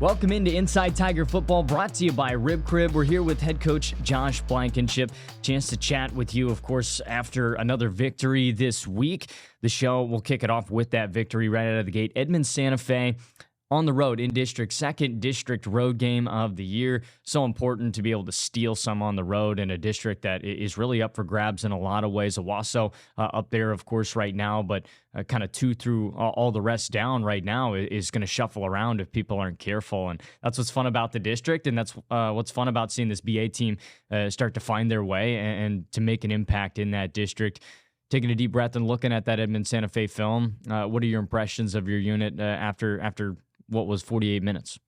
Welcome into Inside Tiger Football, brought to you by Rib Crib. We're here with head coach Josh Blankenship. Chance to chat with you, of course, after another victory this week. The show will kick it off with that victory right out of the gate. Edmond, Santa Fe on the road in district, second district road game of the year. So important to be able to steal some on the road in a district that is really up for grabs in a lot of ways. Owasso up there, of course, right now, but kind of two through all the rest down right now is going to shuffle around if people aren't careful. And that's what's fun about the district, and that's what's fun about seeing this BA team start to find their way and to make an impact in that district. Taking a deep breath and looking at that Edmond Santa Fe film, what are your impressions of your unit after what was 48 minutes?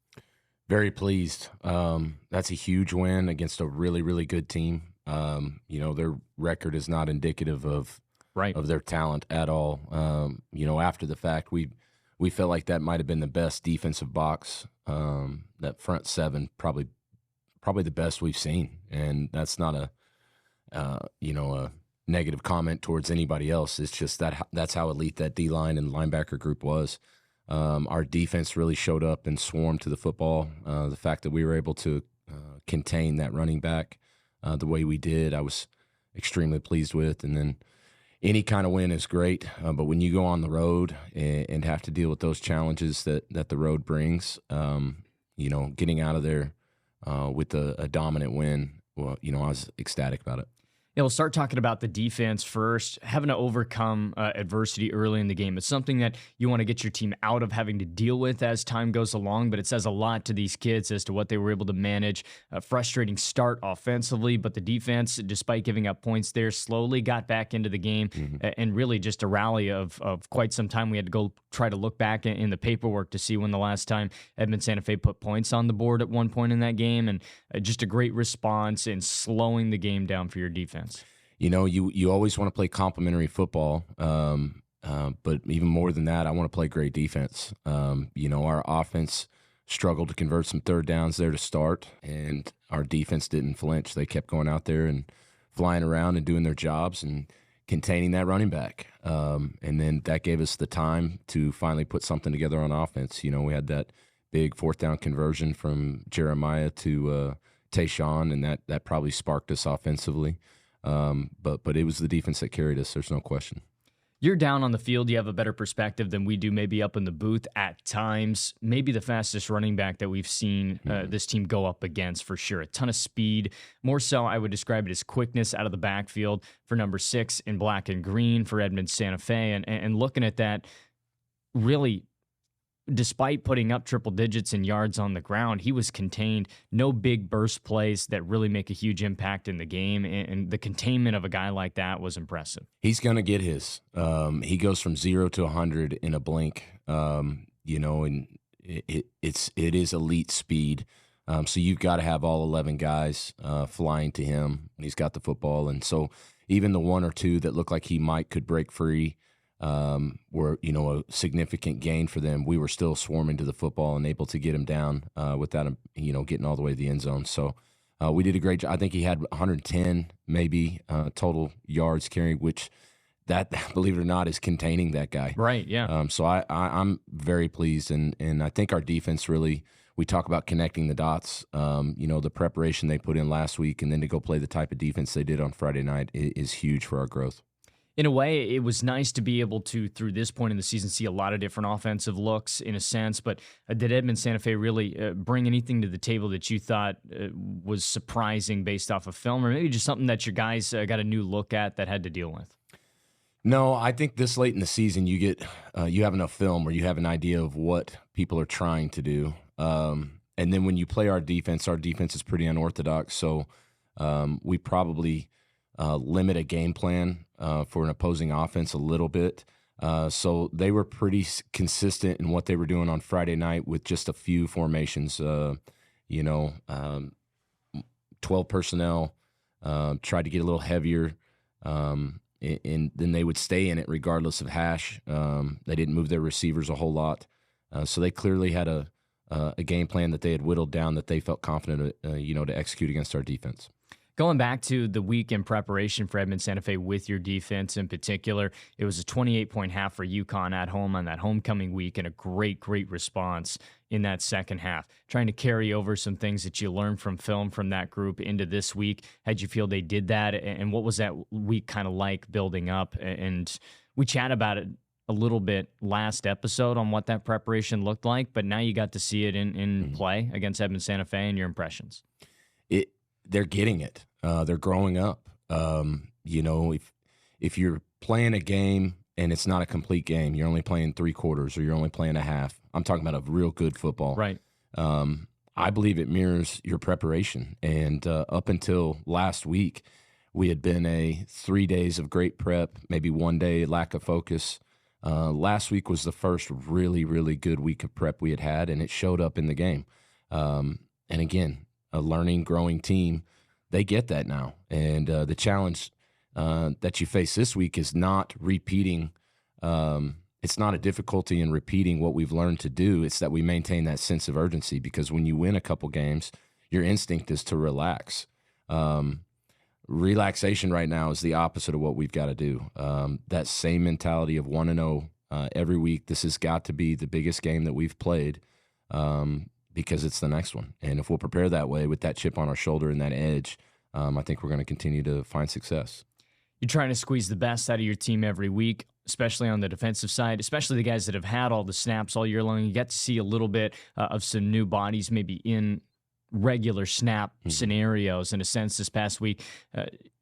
Very pleased. That's a huge win against a really, really good team. Their record is not indicative of their talent at all. After the fact, we felt like that might have been the best defensive box. That front seven, probably the best we've seen, and that's not a negative comment towards anybody else. It's just that's how elite that D-line and linebacker group was. Our defense really showed up and swarmed to the football. The fact that we were able to contain that running back the way we did, I was extremely pleased with. And then any kind of win is great, but when you go on the road and have to deal with those challenges that the road brings, getting out of there with a dominant win, I was ecstatic about it. Yeah, we'll start talking about the defense first. Having to overcome adversity early in the game. It's something that you want to get your team out of having to deal with as time goes along, but it says a lot to these kids as to what they were able to manage. A frustrating start offensively, but the defense, despite giving up points there, slowly got back into the game and really just a rally of quite some time. We had to go try to look back in the paperwork to see when the last time Edmond Santa Fe put points on the board at one point in that game, and just a great response in slowing the game down for your defense. You always want to play complementary football, but even more than that, I want to play great defense. Our offense struggled to convert some third downs there to start, and our defense didn't flinch. They kept going out there and flying around and doing their jobs and containing that running back. And then that gave us the time to finally put something together on offense. We had that big fourth down conversion from Jeremiah to Tayshawn, and that probably sparked us offensively. But it was the defense that carried us. There's no question. You're down on the field. You have a better perspective than we do, maybe up in the booth at times. Maybe the fastest running back that we've seen this team go up against for sure. A ton of speed. More so, I would describe it as quickness out of the backfield for number 6 in black and green for Edmond Santa Fe. And looking at that, really, despite putting up triple digits in yards on the ground, he was contained. No big burst plays that really make a huge impact in the game, and the containment of a guy like that was impressive. He's going to get his. He goes from 0 to 100 in a blink, and it is elite speed. So you've got to have all 11 guys flying to him when he's got the football, and so even the one or two that look like he could break free, were a significant gain for them. We were still swarming to the football and able to get him down without him, getting all the way to the end zone. So we did a great job. I think he had 110 maybe total yards carrying, which that, believe it or not, is containing that guy. Right. Yeah. So I'm very pleased, and I think our defense really. We talk about connecting the dots. The preparation they put in last week, and then to go play the type of defense they did on Friday night is huge for our growth. In a way, it was nice to be able to, through this point in the season, see a lot of different offensive looks in a sense, but did Edmond Santa Fe really bring anything to the table that you thought was surprising based off of film, or maybe just something that your guys got a new look at that had to deal with? No, I think this late in the season you have enough film where you have an idea of what people are trying to do. And then when you play our defense is pretty unorthodox, so we probably limit a game plan for an opposing offense a little bit. So they were pretty consistent in what they were doing on Friday night with just a few formations. 12 personnel, tried to get a little heavier, and then they would stay in it regardless of hash. They didn't move their receivers a whole lot. So they clearly had a game plan that they had whittled down that they felt confident, to execute against our defense. Going back to the week in preparation for Edmond Santa Fe with your defense in particular, it was a 28-point half for Yukon at home on that homecoming week and a great response in that second half. Trying to carry over some things that you learned from film from that group into this week. How'd you feel they did that? And what was that week kind of like building up? And we chat about it a little bit last episode on what that preparation looked like, but now you got to see it in play against Edmond Santa Fe and your impressions. They're getting it. They're growing up. If you're playing a game and it's not a complete game, you're only playing 3/4 or you're only playing a half. I'm talking about a real good football. Right. I believe it mirrors your preparation. And up until last week, we had been 3 days of great prep, maybe 1 day lack of focus. Last week was the first really, really good week of prep we had, and it showed up in the game. And again, a learning, growing team, they get that now. And the challenge that you face this week is not repeating. It's not a difficulty in repeating what we've learned to do. It's that we maintain that sense of urgency, because when you win a couple games, your instinct is to relax. Relaxation right now is the opposite of what we've got to do. That same mentality of 1-0 every week. This has got to be the biggest game that we've played. Because it's the next one. And if we'll prepare that way with that chip on our shoulder and that edge, I think we're going to continue to find success. You're trying to squeeze the best out of your team every week, especially on the defensive side, especially the guys that have had all the snaps all year long. You get to see a little bit of some new bodies maybe in regular snap scenarios in a sense this past week.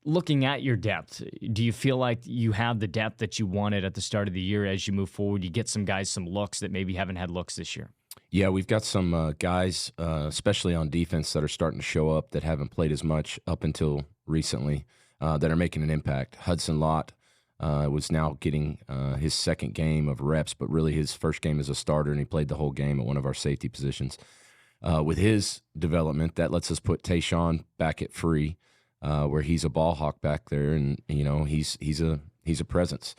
Looking at your depth, do you feel like you have the depth that you wanted at the start of the year as you move forward? You get some guys some looks that maybe haven't had looks this year. Yeah, we've got some guys, especially on defense, that are starting to show up that haven't played as much up until recently, that are making an impact. Hudson Lott was now getting his second game of reps, but really his first game as a starter, and he played the whole game at one of our safety positions. With his development, that lets us put Tayshawn back at free, where he's a ball hawk back there, and he's a presence.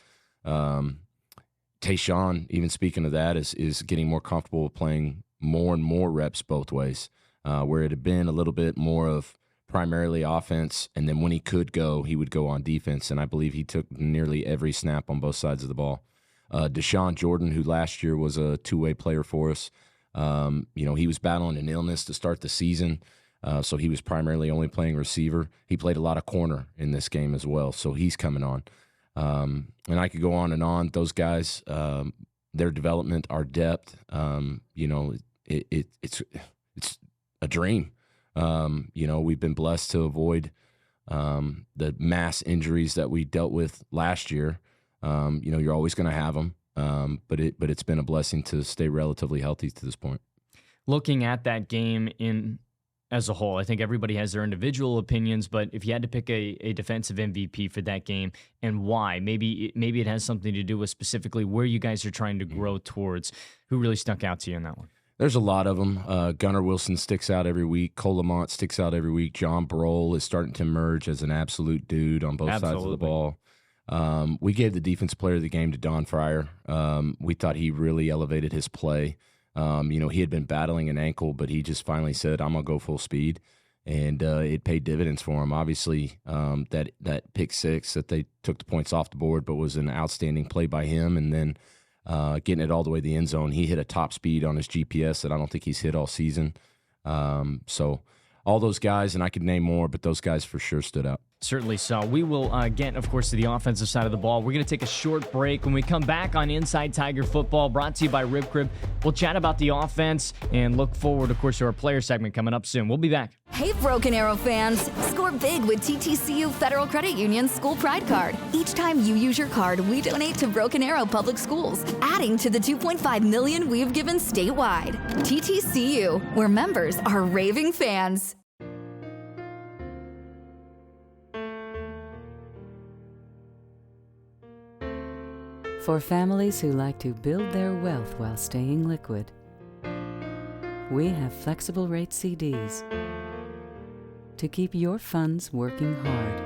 Tayshawn, even speaking of that, is getting more comfortable with playing more and more reps both ways, where it had been a little bit more of primarily offense, and then when he could go, he would go on defense, and I believe he took nearly every snap on both sides of the ball. Deshaun Jordan, who last year was a two-way player for us, he was battling an illness to start the season, so he was primarily only playing receiver. He played a lot of corner in this game as well, so he's coming on. And I could go on and on. Those guys, their development, our depth, it's a dream. We've been blessed to avoid the mass injuries that we dealt with last year. You're always going to have them, but it's been a blessing to stay relatively healthy to this point. Looking at that game as a whole, I think everybody has their individual opinions, but if you had to pick a defensive MVP for that game and why, maybe it has something to do with specifically where you guys are trying to grow towards. Who really stuck out to you in that one? There's a lot of them. Gunnar Wilson sticks out every week. Cole Lamont sticks out every week. John Brohl is starting to emerge as an absolute dude on both sides of the ball. We gave the defense player of the game to Don Fryar. We thought he really elevated his play. He had been battling an ankle, but he just finally said, I'm going to go full speed. And it paid dividends for him. Obviously, that pick six that they took the points off the board, but was an outstanding play by him. And then getting it all the way to the end zone, he hit a top speed on his GPS that I don't think he's hit all season. So all those guys, and I could name more, but those guys for sure stood out. Certainly so. We will get, of course, to the offensive side of the ball. We're going to take a short break. When we come back on Inside Tiger Football, brought to you by Rib Crib, we'll chat about the offense and look forward, of course, to our player segment coming up soon. We'll be back. Hey, Broken Arrow fans. Score big with TTCU Federal Credit Union's School Pride Card. Each time you use your card, we donate to Broken Arrow Public Schools, adding to the $2.5 million we've given statewide. TTCU, where members are raving fans. For families who like to build their wealth while staying liquid, we have flexible rate CDs to keep your funds working hard,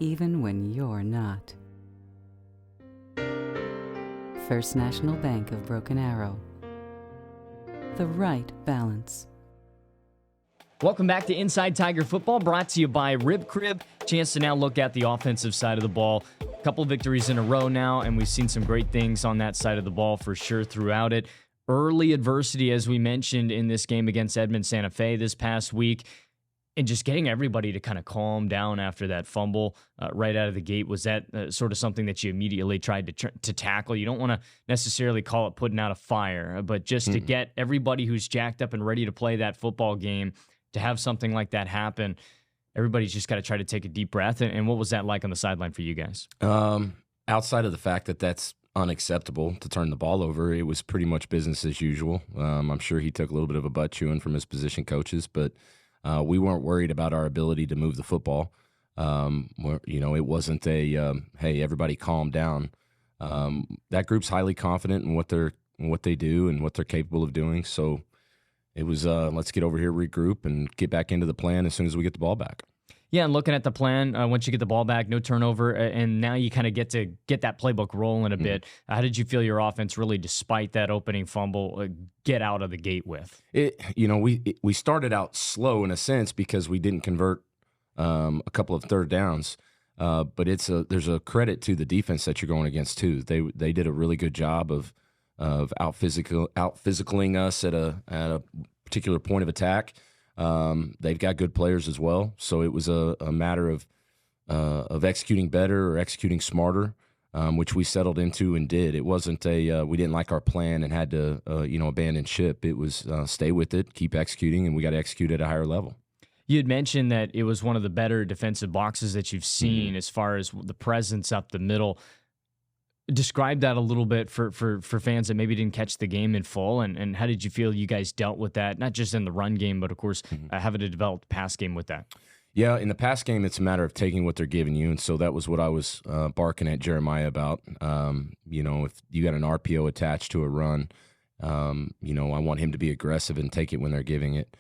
even when you're not. First National Bank of Broken Arrow. The right balance. Welcome back to Inside Tiger Football, brought to you by Rib Crib. Chance to now look at the offensive side of the ball. A couple victories in a row now, and we've seen some great things on that side of the ball for sure throughout it. Early adversity, as we mentioned in this game against Edmond Santa Fe this past week, and just getting everybody to kind of calm down after that fumble right out of the gate. Was that sort of something that you immediately tried to tackle? You don't want to necessarily call it putting out a fire, but just to get everybody who's jacked up and ready to play that football game, to have something like that happen, everybody's just got to try to take a deep breath. And what was that like on the sideline for you guys? Outside of the fact that that's unacceptable to turn the ball over, it was pretty much business as usual. I'm sure he took a little bit of a butt chewing from his position coaches, but we weren't worried about our ability to move the football. It wasn't a hey, everybody calm down. That group's highly confident in what they do and what they're capable of doing. So it was let's get over here, regroup, and get back into the plan as soon as we get the ball back. Yeah, and looking at the plan, once you get the ball back, no turnover, and now you kind of get to get that playbook rolling a bit. How did you feel your offense really, despite that opening fumble, get out of the gate with? We started out slow in a sense because we didn't convert a couple of third downs, but there's a credit to the defense that you're going against too. They did a really good job of out physicaling us at a particular point of attack. They've got good players as well, so it was a matter of executing better or executing smarter, which we settled into and did. It wasn't we didn't like our plan and had to abandon ship. It was stay with it, keep executing, and we got to execute at a higher level. You had mentioned that it was one of the better defensive boxes that you've seen as far as the presence up the middle. Describe that a little bit for fans that maybe didn't catch the game in full, and how did you feel you guys dealt with that, not just in the run game, but of course having a developed pass game with that? Yeah, in the pass game, it's a matter of taking what they're giving you, and so that was what I was barking at Jeremiah about. If you got an RPO attached to a run, I want him to be aggressive and take it when they're giving it.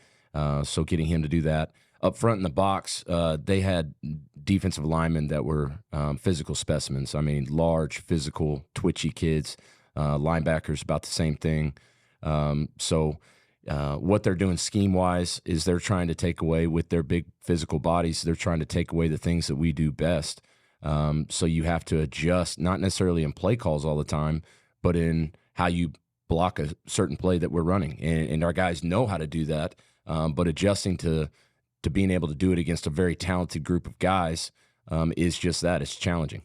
So getting him to do that. Up front in the box, they had defensive linemen that were physical specimens. I mean, large, physical, twitchy kids. Linebackers, about the same thing. So what they're doing scheme-wise is they're trying to take away, with their big physical bodies, they're trying to take away the things that we do best. So you have to adjust, not necessarily in play calls all the time, but in how you block a certain play that we're running. And our guys know how to do that, but adjusting to being able to do it against a very talented group of guys is just that. It's challenging.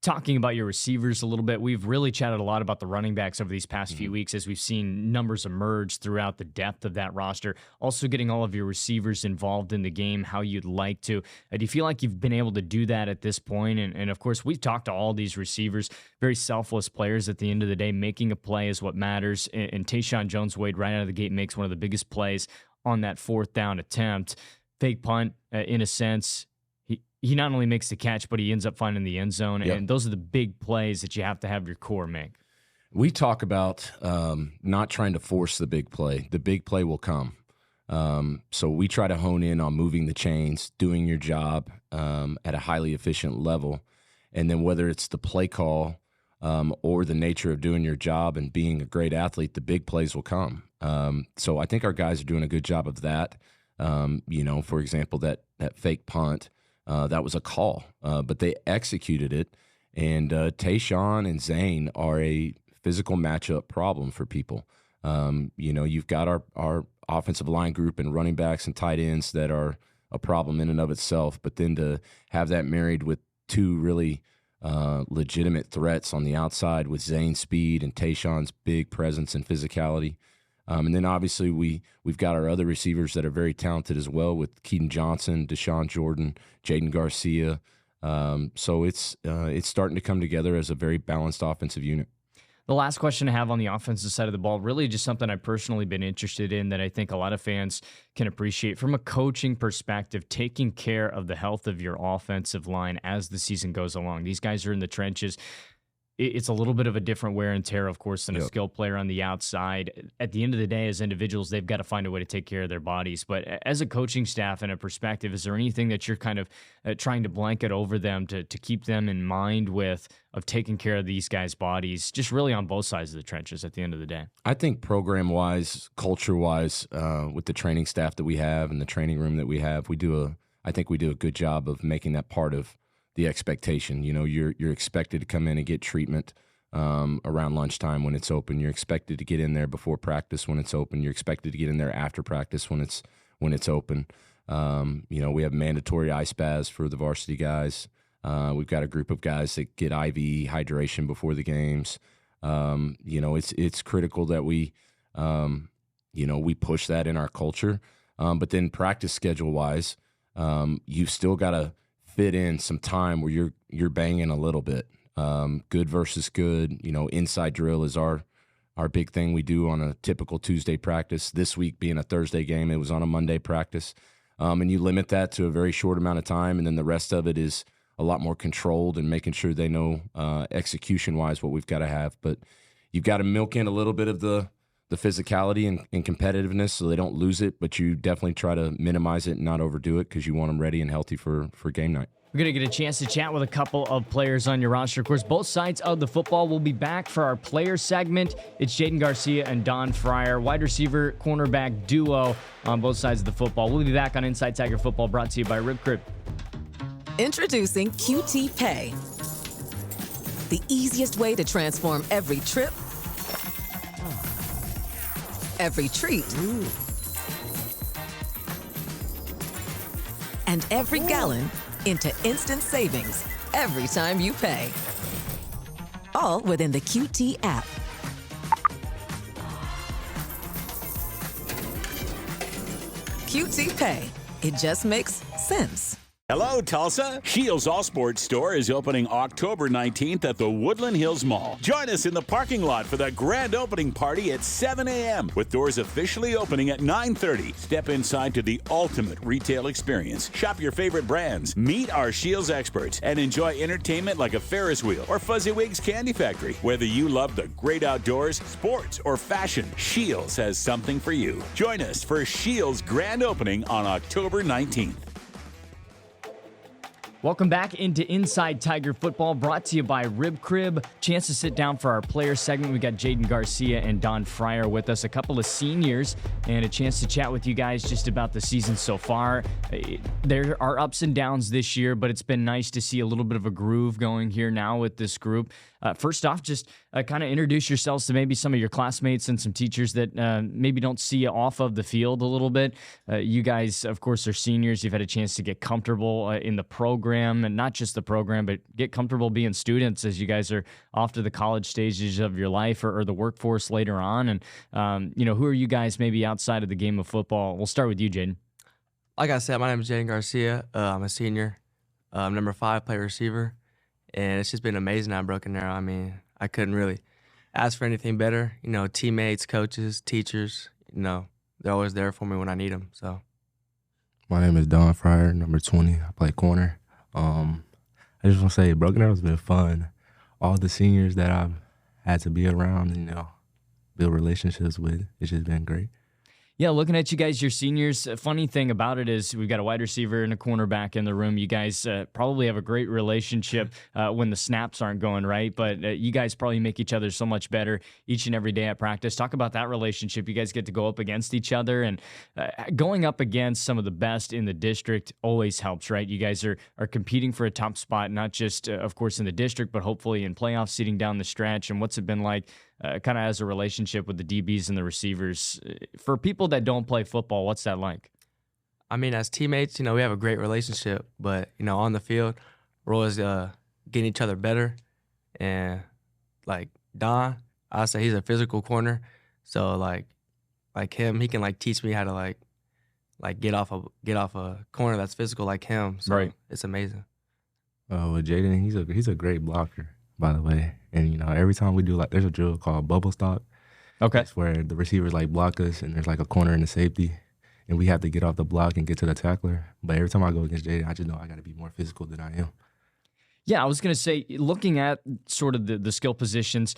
Talking about your receivers a little bit, we've really chatted a lot about the running backs over these past few weeks as we've seen numbers emerge throughout the depth of that roster. Also getting all of your receivers involved in the game how you'd like to. Do you feel like you've been able to do that at this point? And of course, we've talked to all these receivers, very selfless players at the end of the day. Making a play is what matters. And Tayshawn Jones-Wade right out of the gate makes one of the biggest plays on that fourth down attempt. Fake punt, in a sense. He not only makes the catch, but he ends up finding the end zone. Yep. And those are the big plays that you have to have your core make. We talk about not trying to force the big play. The big play will come. So we try to hone in on moving the chains, doing your job at a highly efficient level. And then whether it's the play call or the nature of doing your job and being a great athlete, the big plays will come. So I think our guys are doing a good job of that. For example, that fake punt, that was a call, but they executed it. And Tayshawn and Zane are a physical matchup problem for people. You've got our offensive line group and running backs and tight ends that are a problem in and of itself. But then to have that married with two really legitimate threats on the outside with Zane's speed and Tayshawn's big presence and physicality. And then obviously we've got our other receivers that are very talented as well with Keaton Johnson, Deshaun Jordan, Jaden Garcia. So it's starting to come together as a very balanced offensive unit. The last question I have on the offensive side of the ball, really just something I've personally been interested in that I think a lot of fans can appreciate from a coaching perspective, taking care of the health of your offensive line as the season goes along. These guys are in the trenches. it's a little bit of a different wear and tear, of course, than a skill player on the outside. At the end of the day, as individuals, they've got to find a way to take care of their bodies. But as a coaching staff and a perspective, is there anything that you're kind of trying to blanket over them to keep them in mind with of taking care of these guys' bodies, just really on both sides of the trenches at the end of the day? I think program-wise, culture-wise, with the training staff that we have and the training room that we have, I think we do a good job of making that part of the expectation. You know, you're expected to come in and get treatment around lunchtime when it's open. You're expected to get in there before practice when it's open. You're expected to get in there after practice when it's open. You know, we have mandatory ice baths for the varsity guys. We've got a group of guys that get IV hydration before the games. You know, it's critical that we push that in our culture. But then practice schedule wise, you've still got to fit in some time where you're banging a little bit. Good versus good. You know, inside drill is our big thing we do on a typical Tuesday practice. This week being a Thursday game, it was on a Monday practice. And you limit that to a very short amount of time, and then the rest of it is a lot more controlled and making sure they know execution-wise what we've got to have. But you've got to milk in a little bit of the physicality and competitiveness so they don't lose it, but you definitely try to minimize it and not overdo it because you want them ready and healthy for game night. We're going to get a chance to chat with a couple of players on your roster. Of course, both sides of the football will be back for our player segment. It's Jaden Garcia and Don Fryar, wide receiver, cornerback duo on both sides of the football. We'll be back on Inside Tiger Football, brought to you by Rib Crib. Introducing QT Pay, the easiest way to transform every trip, every treat, and every gallon into instant savings every time you pay. All within the QT app. QT Pay. It just makes sense. Hello, Tulsa. Shields All Sports Store is opening October 19th at the Woodland Hills Mall. Join us in the parking lot for the grand opening party at 7 a.m. with doors officially opening at 9:30. Step inside to the ultimate retail experience. Shop your favorite brands, meet our Shields experts, and enjoy entertainment like a Ferris wheel or Fuzzy-Wig's Candy Factory. Whether you love the great outdoors, sports, or fashion, Shields has something for you. Join us for Shields' grand opening on October 19th. Welcome back into Inside Tiger Football, brought to you by Rib Crib. Chance to sit down for our player segment. We got Jaden Garcia and Don Fryar with us, a couple of seniors, and a chance to chat with you guys just about the season so far. There are ups and downs this year, but it's been nice to see a little bit of a groove going here now with this group. First off, just kind of introduce yourselves to maybe some of your classmates and some teachers that maybe don't see you off of the field a little bit. You guys, of course, are seniors. You've had a chance to get comfortable in the program, and not just the program, but get comfortable being students as you guys are off to the college stages of your life or the workforce later on. And, who are you guys maybe outside of the game of football? We'll start with you, Jaden. Like I said, my name is Jaden Garcia. I'm a senior. I'm number 5, play receiver. And it's just been amazing at Broken Arrow. I mean, I couldn't really ask for anything better. Teammates, coaches, teachers, they're always there for me when I need them. So, my name is Don Fryar, number 20. I play corner. I just want to say Broken Arrow's been fun. All the seniors that I've had to be around, build relationships with, it's just been great. Yeah, looking at you guys, your seniors, funny thing about it is we've got a wide receiver and a cornerback in the room. You guys probably have a great relationship when the snaps aren't going right, but you guys probably make each other so much better each and every day at practice. Talk about that relationship. You guys get to go up against each other, and going up against some of the best in the district always helps, right? You guys are competing for a top spot, not just, of course, in the district, but hopefully in playoff seating down the stretch. And what's it been like kind of as a relationship with the DBs and the receivers? For people that don't play football, what's that like? I mean, as teammates, we have a great relationship, but, on the field, we're always getting each other better. And, like, Don, I say he's a physical corner. So, like him, he can, teach me how to, like get off a corner that's physical like him. So right. It's amazing. With Jaden, he's a great blocker, by the way. And, every time we do, there's a drill called bubble stop. Okay. It's where the receivers, block us, and there's, a corner and a safety, and we have to get off the block and get to the tackler. But every time I go against Jaden, I just know I got to be more physical than I am. Yeah, I was going to say, looking at sort of the skill positions,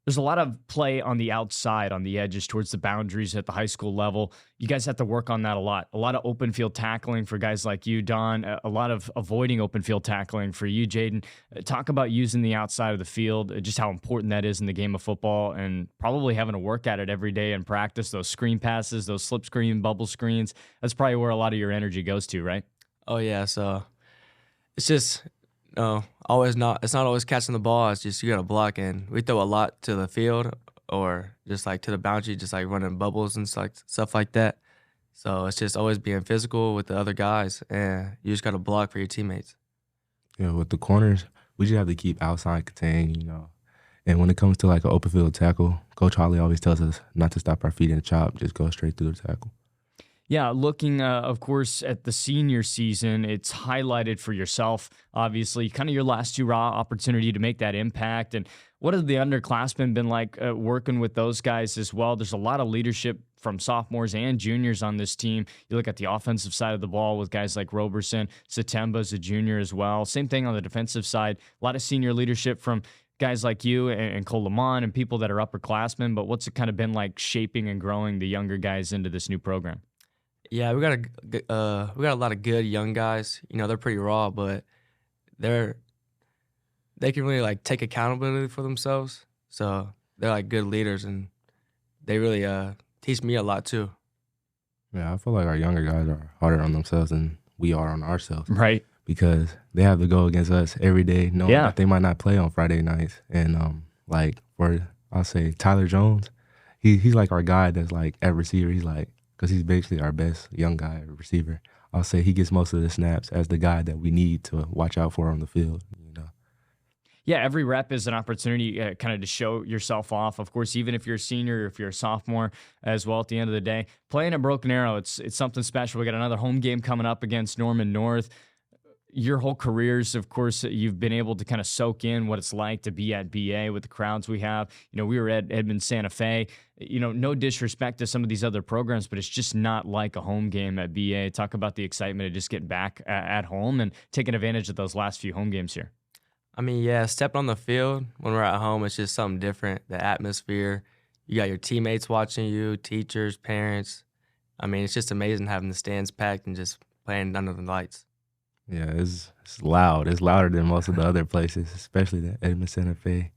there's a lot of play on the outside, on the edges, towards the boundaries at the high school level. You guys have to work on that a lot. A lot of open field tackling for guys like you, Don. A lot of avoiding open field tackling for you, Jaden. Talk about using the outside of the field, just how important that is in the game of football, and probably having to work at it every day in practice. Those screen passes, those slip screen, bubble screens. That's probably where a lot of your energy goes to, right? Oh, yeah. So it's just it's not always catching the ball. It's just you got to block, and we throw a lot to the field or just like to the boundary, just like running bubbles and stuff like that. So it's just always being physical with the other guys, and you just got to block for your teammates. Yeah, with the corners, we just have to keep outside contained, And when it comes to like an open field tackle, Coach Holly always tells us not to stop our feet in the chop, just go straight through the tackle. Yeah, looking, of course, at the senior season, it's highlighted for yourself, obviously, kind of your last hurrah opportunity to make that impact. And what have the underclassmen been like working with those guys as well? There's a lot of leadership from sophomores and juniors on this team. You look at the offensive side of the ball with guys like Roberson, Satemba's a junior as well. Same thing on the defensive side. A lot of senior leadership from guys like you and Cole Lamont and people that are upperclassmen. But what's it kind of been like shaping and growing the younger guys into this new program? Yeah, we got a lot of good young guys. They're pretty raw, but they can really like take accountability for themselves. So they're like good leaders, and they really teach me a lot too. Yeah, I feel like our younger guys are harder on themselves than we are on ourselves. Right. Because they have to go against us every day, knowing that they might not play on Friday nights. And I'll say Tyler Jones, he's like our guy that's like at receiver. He's like, because he's basically our best young guy receiver. I'll say he gets most of the snaps as the guy that we need to watch out for on the field. Yeah, every rep is an opportunity kind of to show yourself off. Of course, even if you're a senior, if you're a sophomore as well, at the end of the day, playing at Broken Arrow, it's something special. We got another home game coming up against Norman North. Your whole careers, of course, you've been able to kind of soak in what it's like to be at BA with the crowds we have. We were at Edmond Santa Fe. No disrespect to some of these other programs, but it's just not like a home game at BA. Talk about the excitement of just getting back at home and taking advantage of those last few home games here. I mean, yeah, stepping on the field when we're at home, it's just something different. The atmosphere, you got your teammates watching you, teachers, parents. I mean, it's just amazing having the stands packed and just playing under the lights. Yeah, it's loud. It's louder than most of the other places, especially the Edmond Santa Fe.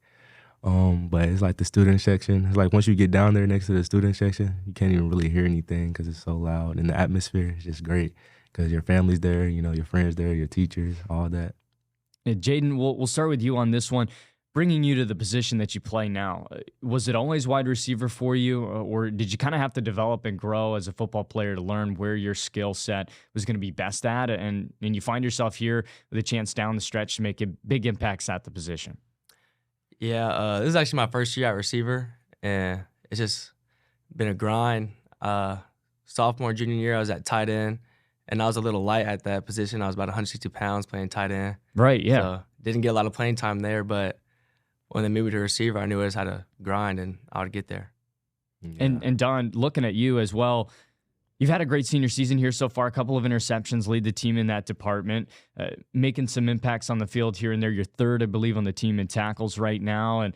But it's like the student section. It's like once you get down there next to the student section, you can't even really hear anything because it's so loud. And the atmosphere is just great because your family's there, your friends there, your teachers, all that. Jaden, we'll start with you on this one. Bringing you to the position that you play now, was it always wide receiver for you, or did you kind of have to develop and grow as a football player to learn where your skill set was going to be best at, and you find yourself here with a chance down the stretch to make big impacts at the position? Yeah, this is actually my first year at receiver, and it's just been a grind. Sophomore, junior year, I was at tight end, and I was a little light at that position. I was about 162 pounds playing tight end. Right, yeah. So didn't get a lot of playing time there, but when they moved me to receiver, I knew I just had to grind, and I would get there. Yeah. And Don, looking at you as well, you've had a great senior season here so far, a couple of interceptions, lead the team in that department, making some impacts on the field here and there. You're third, I believe, on the team in tackles right now, and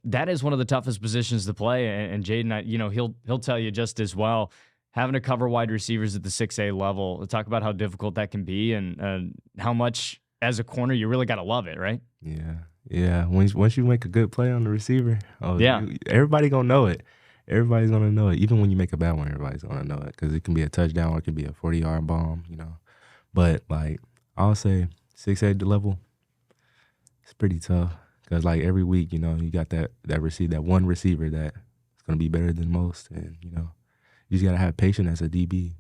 that is one of the toughest positions to play. And Jaden, he'll tell you just as well, having to cover wide receivers at the 6A level, talk about how difficult that can be and how much as a corner you really got to love it, right? Yeah. Once you make a good play on the receiver, everybody gonna know it. Everybody's gonna know it. Even when you make a bad one, everybody's gonna know it because it can be a touchdown or it can be a 40-yard bomb, But like I'll say, 6A level, it's pretty tough because like every week, you got that one receiver that's gonna be better than most, and you just gotta have patience as a DB.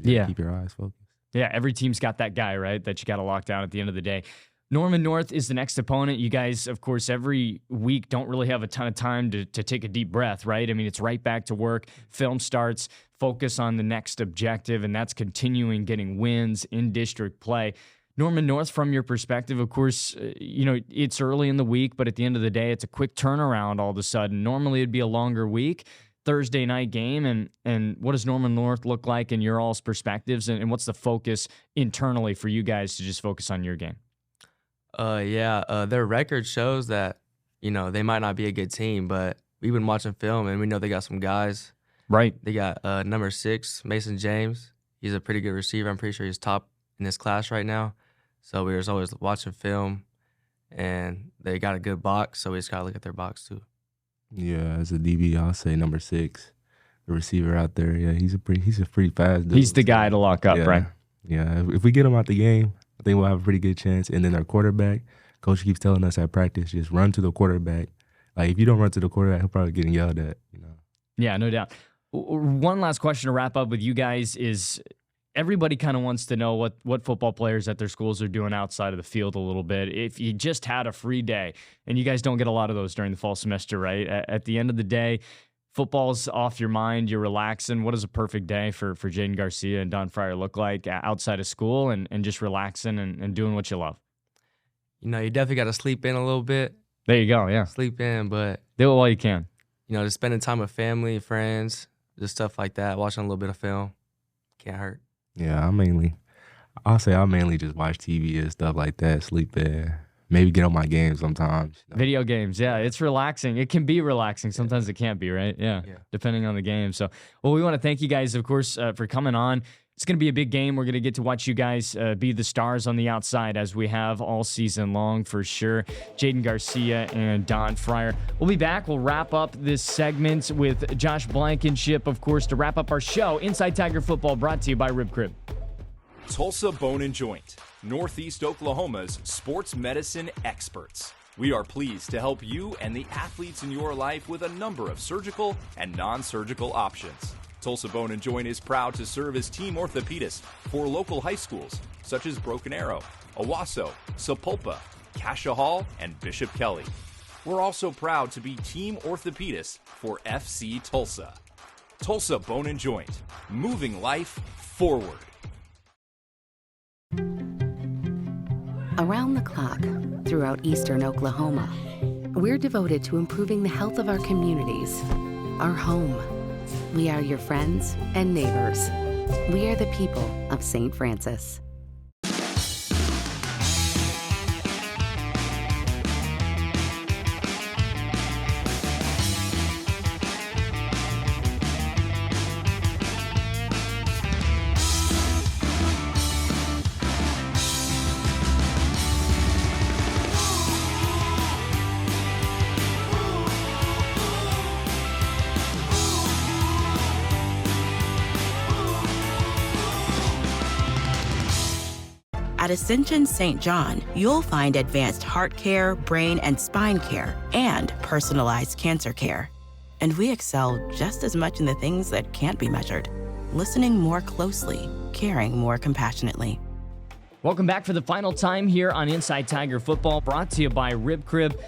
Keep your eyes focused. Yeah, every team's got that guy, right, that you got to lock down at the end of the day. Norman North is the next opponent. You guys, of course, every week don't really have a ton of time to take a deep breath, right? I mean, it's right back to work. Film starts, focus on the next objective, and that's continuing getting wins in district play. Norman North, from your perspective, of course, it's early in the week, but at the end of the day, it's a quick turnaround all of a sudden. Normally, it'd be a longer week. Thursday night game, and what does Norman North look like in your all's perspectives, and what's the focus internally for you guys to just focus on your game? Their record shows that, they might not be a good team, but we've been watching film and we know they got some guys. Right. They got number 6, Mason James. He's a pretty good receiver. I'm pretty sure he's top in his class right now. So we was always watching film, and they got a good box, so we just got to look at their box too. Yeah, as a DB, I'll say number 6, the receiver out there. Yeah, he's a pretty fast dude. He's the guy to lock up, yeah, right? Yeah, if we get him out the game, I think we'll have a pretty good chance. And then our quarterback, coach keeps telling us at practice, just run to the quarterback. Like, if you don't run to the quarterback, he'll probably get yelled at, Yeah, no doubt. One last question to wrap up with you guys is everybody kind of wants to know what football players at their schools are doing outside of the field a little bit. If you just had a free day, and you guys don't get a lot of those during the fall semester, right? At the end of the day, football's off your mind, you're relaxing. What does a perfect day for Jaden Garcia and Don Fryar look like outside of school and just relaxing and doing what you love? You definitely got to sleep in a little bit. There you go, yeah. Sleep in, but do it while you can. Just spending time with family, friends, just stuff like that, watching a little bit of film. Can't hurt. Yeah, I mainly just watch TV and stuff like that, sleep in, maybe get on my games sometimes. Video games, yeah, it's relaxing. It can be relaxing. Sometimes it can't be, right? Yeah, depending on the game. So, well, we want to thank you guys, of course, for coming on. It's going to be a big game. We're going to get to watch you guys be the stars on the outside as we have all season long for sure. Jaden Garcia and Don Fryar. We'll be back. We'll wrap up this segment with Josh Blankenship, of course, to wrap up our show. Inside Tiger Football brought to you by Rib Crib. Tulsa Bone and Joint, Northeast Oklahoma's sports medicine experts. We are pleased to help you and the athletes in your life with a number of surgical and non-surgical options. Tulsa Bone and Joint is proud to serve as team orthopedist for local high schools such as Broken Arrow, Owasso, Sapulpa, Cascia Hall, and Bishop Kelly. We're also proud to be team orthopedist for FC Tulsa. Tulsa Bone and Joint, moving life forward. Around the clock, throughout eastern Oklahoma, we're devoted to improving the health of our communities, our home. We are your friends and neighbors. We are the people of St. Francis. At Ascension St. John, you'll find advanced heart care, brain and spine care, and personalized cancer care. And we excel just as much in the things that can't be measured. Listening more closely, caring more compassionately. Welcome back for the final time here on Inside Tiger Football, brought to you by Rib Crib.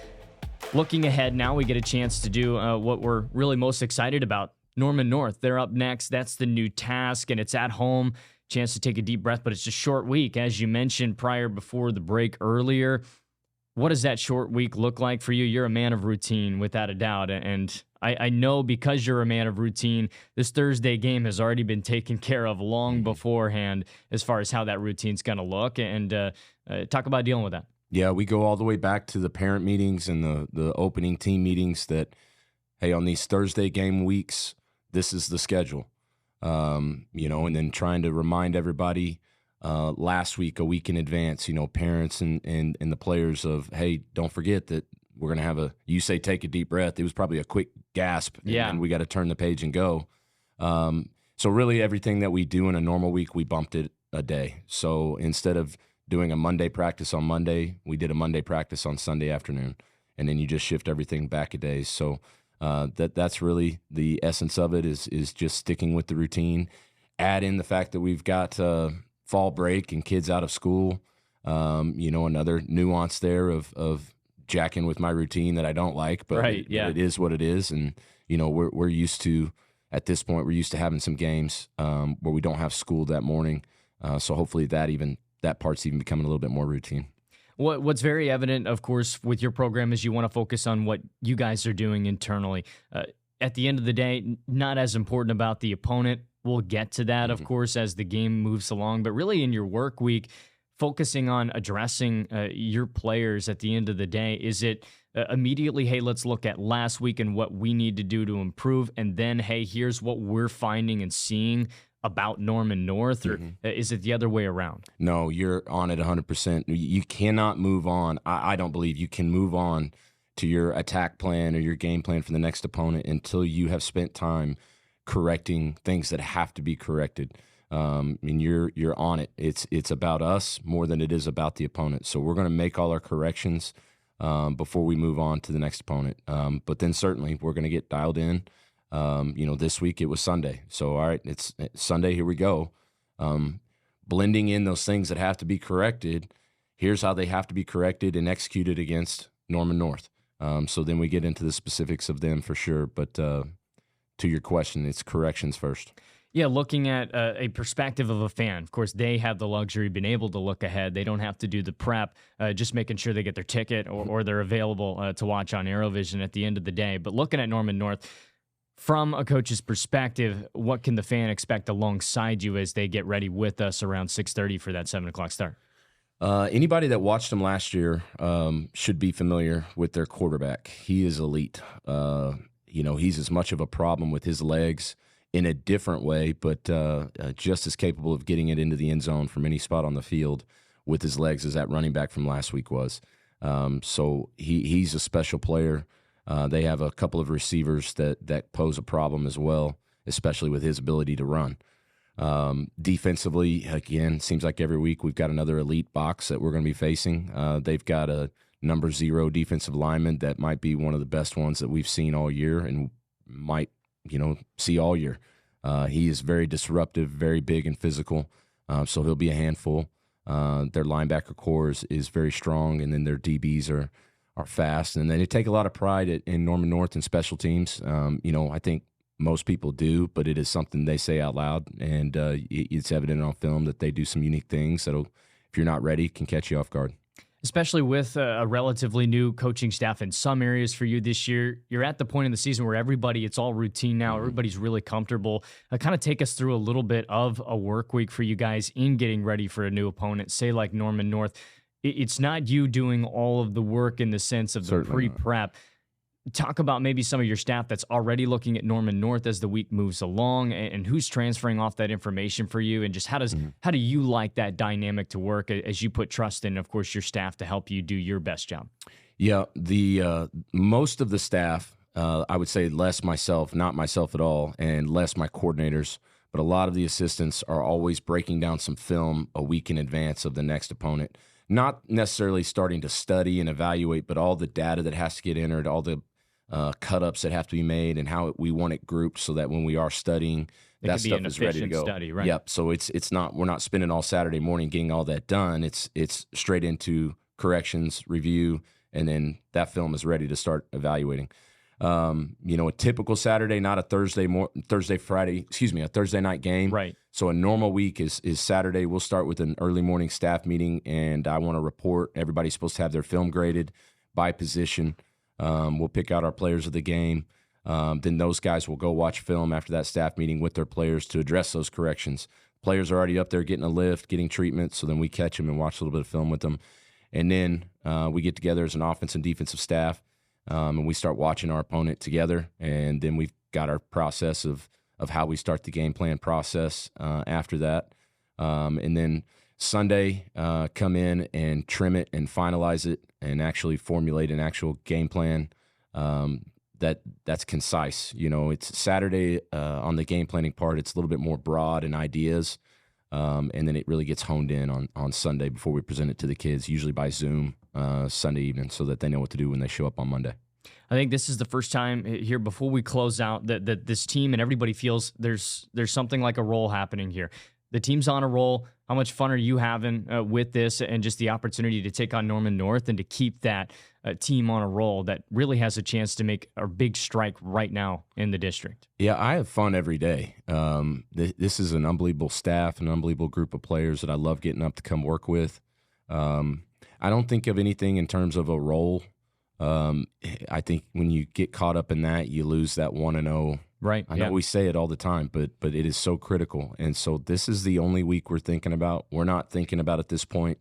Looking ahead now, we get a chance to do what we're really most excited about. Norman North, they're up next. That's the new task, and it's at home. Chance to take a deep breath, but it's a short week. As you mentioned prior before the break earlier, what does that short week look like for you? You're a man of routine, without a doubt. And I know because you're a man of routine, this Thursday game has already been taken care of long beforehand as far as how that routine's going to look. And talk about dealing with that. Yeah, we go all the way back to the parent meetings and the opening team meetings that, hey, on these Thursday game weeks, this is the schedule. And then trying to remind everybody last week, a week in advance, parents and the players of, hey, don't forget that we're going to have you say take a deep breath. It was probably a quick gasp, and we got to turn the page and go. So really everything that we do in a normal week, we bumped it a day. So instead of doing a Monday practice on Monday, we did a Monday practice on Sunday afternoon, and then you just shift everything back a day. So that's really the essence of it is just sticking with the routine. Add in the fact that we've got fall break and kids out of school. Another nuance there of jacking with my routine that I don't like, but it is what it is. And we're used to, at this point, we're used to having some games where we don't have school that morning. So hopefully that part's even becoming a little bit more routine. What's very evident, of course, with your program is you want to focus on what you guys are doing internally. At the end of the day, not as important about the opponent. We'll get to that, of course, as the game moves along. But really in your work week, focusing on addressing your players at the end of the day? Is it immediately, hey, let's look at last week and what we need to do to improve, and then, hey, here's what we're finding and seeing about Norman North, or is it the other way around? No, you're on it 100%. You cannot move on. I don't believe you can move on to your attack plan or your game plan for the next opponent until you have spent time correcting things that have to be corrected. And you're on it. It's about us more than it is about the opponent. So we're going to make all our corrections before we move on to the next opponent. But then certainly we're going to get dialed in. This week it was Sunday. So, all right, it's Sunday. Here we go. Blending in those things that have to be corrected. Here's how they have to be corrected and executed against Norman North. So then we get into the specifics of them for sure. But to your question, it's corrections first. Yeah, looking at a perspective of a fan. Of course, they have the luxury of being able to look ahead. They don't have to do the prep, just making sure they get their ticket or they're available to watch on ArrowVision at the end of the day. But looking at Norman North, from a coach's perspective, what can the fan expect alongside you as they get ready with us around 6:30 for that 7 o'clock start? Anybody that watched them last year should be familiar with their quarterback. He is elite. He's as much of a problem with his legs in a different way, but just as capable of getting it into the end zone from any spot on the field with his legs as that running back from last week was. So he's a special player. They have a couple of receivers that pose a problem as well, especially with his ability to run. Defensively, again, seems like every week we've got another elite box that we're going to be facing. They've got a number 0 defensive lineman that might be one of the best ones that we've seen all year and might see all year. He is very disruptive, very big and physical, so he'll be a handful. Their linebacker core is very strong, and then their DBs are fast, and they take a lot of pride in Norman North and special teams. I think most people do, but it is something they say out loud, and it's evident on film that they do some unique things that, if you're not ready, can catch you off guard. Especially with a relatively new coaching staff in some areas for you this year. You're at the point in the season where it's all routine now. Everybody's really comfortable. Kind of take us through a little bit of a work week for you guys in getting ready for a new opponent, say like Norman North. It's not you doing all of the work in the sense of the pre-prep. Talk about maybe some of your staff that's already looking at Norman North as the week moves along, and who's transferring off that information for you, and just how do you like that dynamic to work as you put trust in, of course, your staff to help you do your best job? Yeah, the most of the staff, I would say less myself, not myself at all, and less my coordinators, but a lot of the assistants are always breaking down some film a week in advance of the next opponent. Not necessarily starting to study and evaluate, but all the data that has to get entered, all the cut-ups that have to be made, and how we want it grouped so that when we are studying, that stuff is ready to go. Study, right? Yep. So it's not, we're not spending all Saturday morning getting all that done. It's straight into corrections, review, and then that film is ready to start evaluating. A typical Saturday, not a Thursday night game. Right. So a normal week is Saturday. We'll start with an early morning staff meeting, and I want to report. Everybody's supposed to have their film graded by position. We'll pick out our players of the game. Then those guys will go watch film after that staff meeting with their players to address those corrections. Players are already up there getting a lift, getting treatment, so then we catch them and watch a little bit of film with them. And then we get together as an offensive and defensive staff, and we start watching our opponent together. And then we've got our process of how we start the game plan process after that. And then Sunday, come in and trim it and finalize it and actually formulate an actual game plan that's concise. It's Saturday on the game planning part. It's a little bit more broad in ideas, and then it really gets honed in on Sunday before we present it to the kids, usually by Zoom Sunday evening, so that they know what to do when they show up on Monday. I think this is the first time here before we close out that this team and everybody feels there's something like a roll happening here. The team's on a roll. How much fun are you having with this and just the opportunity to take on Norman North and to keep that team on a roll that really has a chance to make a big strike right now in the district? Yeah, I have fun every day. This is an unbelievable staff, an unbelievable group of players that I love getting up to come work with. I don't think of anything in terms of a role. I think when you get caught up in that, you lose that 1-0 Right. I know we say it all the time, but it is so critical. And so this is the only week we're thinking about. We're not thinking about at this point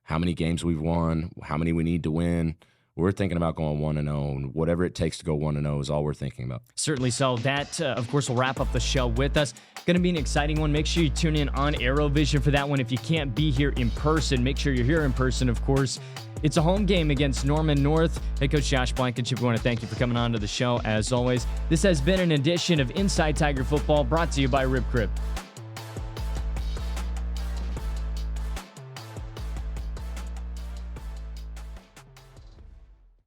how many games we've won, how many we need to win. We're thinking about going 1-0, and whatever it takes to go 1-0 is all we're thinking about. Certainly so. That, of course, will wrap up the show with us. Going to be an exciting one. Make sure you tune in on ArrowVision for that one. If you can't be here in person, make sure you're here in person, of course. It's a home game against Norman North. Head coach Josh Blankenship, we want to thank you for coming on to the show, as always. This has been an edition of Inside Tiger Football, brought to you by Rib Crib.